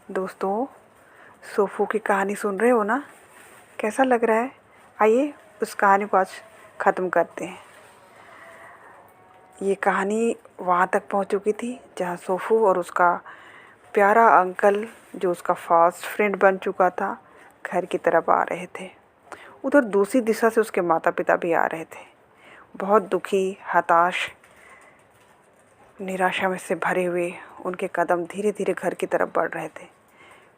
दोस्तों, सोफू की कहानी सुन रहे हो ना? कैसा लग रहा है? आइए उस कहानी को आज ख़त्म करते हैं। ये कहानी वहाँ तक पहुँच चुकी थी जहाँ सोफू और उसका प्यारा अंकल, जो उसका फास्ट फ्रेंड बन चुका था, घर की तरफ आ रहे थे। उधर दूसरी दिशा से उसके माता पिता भी आ रहे थे, बहुत दुखी, हताश, निराशा में से भरे हुए। उनके कदम धीरे धीरे घर की तरफ बढ़ रहे थे।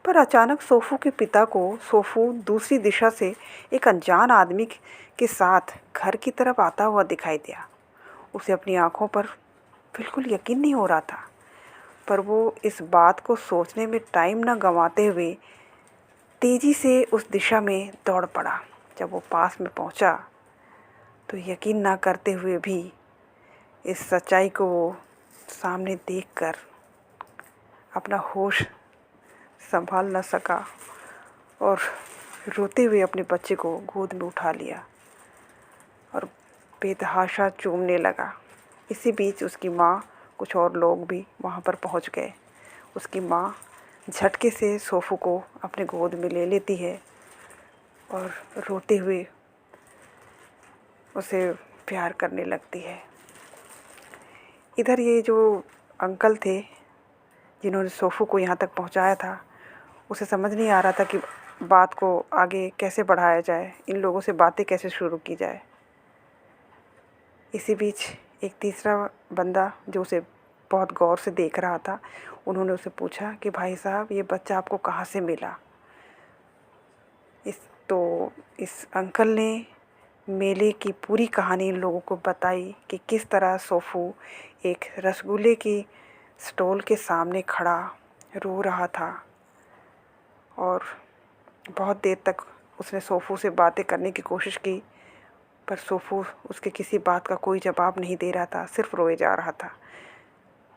पर अचानक सोफू के पिता को सोफू दूसरी दिशा से एक अनजान आदमी के साथ घर की तरफ आता हुआ दिखाई दिया। उसे अपनी आंखों पर बिल्कुल यकीन नहीं हो रहा था, पर वो इस बात को सोचने में टाइम न गंवाते हुए तेज़ी से उस दिशा में दौड़ पड़ा। जब वो पास में पहुंचा तो यकीन ना करते हुए भी इस सच्चाई को वो सामने देखकर अपना होश संभाल न सका और रोते हुए अपने बच्चे को गोद में उठा लिया और बेतहाशा चूमने लगा। इसी बीच उसकी माँ, कुछ और लोग भी वहाँ पर पहुँच गए। उसकी माँ झटके से सोफू को अपने गोद में ले लेती है और रोते हुए उसे प्यार करने लगती है। इधर ये जो अंकल थे जिन्होंने सोफू को यहाँ तक पहुँचाया था, उसे समझ नहीं आ रहा था कि बात को आगे कैसे बढ़ाया जाए, इन लोगों से बातें कैसे शुरू की जाए। इसी बीच एक तीसरा बंदा जो उसे बहुत गौर से देख रहा था, उन्होंने उसे पूछा कि भाई साहब, ये बच्चा आपको कहाँ से मिला? इस अंकल ने मेले की पूरी कहानी इन लोगों को बताई कि किस तरह सोफू एक रसगुल्ले की स्टॉल के सामने खड़ा रो रहा था और बहुत देर तक उसने सोफू से बातें करने की कोशिश की, पर सोफू उसके किसी बात का कोई जवाब नहीं दे रहा था, सिर्फ रोए जा रहा था।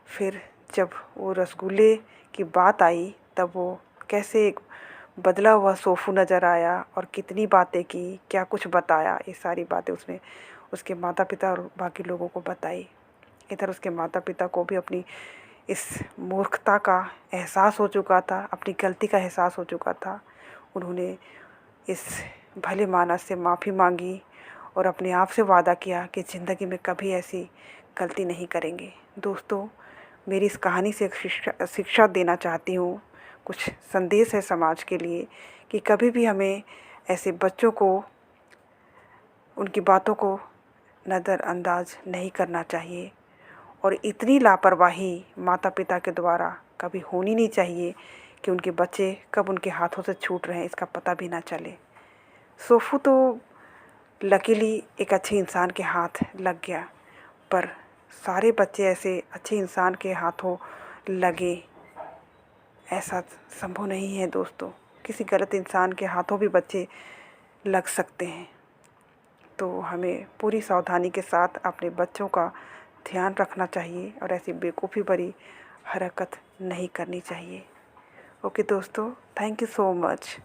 फिर जब वो रसगुल्ले की बात आई, तब वो कैसे एक बदला हुआ सोफू नज़र आया और कितनी बातें की, क्या कुछ बताया, ये सारी बातें उसने उसके माता पिता और बाकी लोगों को बताई। इधर उसके माता पिता को भी अपनी इस मूर्खता का एहसास हो चुका था, अपनी गलती का एहसास हो चुका था। उन्होंने इस भले मानस से माफ़ी मांगी और अपने आप से वादा किया कि ज़िंदगी में कभी ऐसी गलती नहीं करेंगे। दोस्तों, मेरी इस कहानी से एक शिक्षा देना चाहती हूँ, कुछ संदेश है समाज के लिए कि कभी भी हमें ऐसे बच्चों को, उनकी बातों को नज़रअंदाज नहीं करना चाहिए और इतनी लापरवाही माता पिता के द्वारा कभी होनी नहीं चाहिए कि उनके बच्चे कब उनके हाथों से छूट रहे हैं इसका पता भी ना चले। सोफू तो लकीली एक अच्छे इंसान के हाथ लग गया, पर सारे बच्चे ऐसे अच्छे इंसान के हाथों लगे ऐसा संभव नहीं है दोस्तों। किसी गलत इंसान के हाथों भी बच्चे लग सकते हैं। तो हमें पूरी सावधानी के साथ अपने बच्चों का ध्यान रखना चाहिए और ऐसी बेवकूफ़ी भरी हरकत नहीं करनी चाहिए। ओके दोस्तों, थैंक यू सो मच।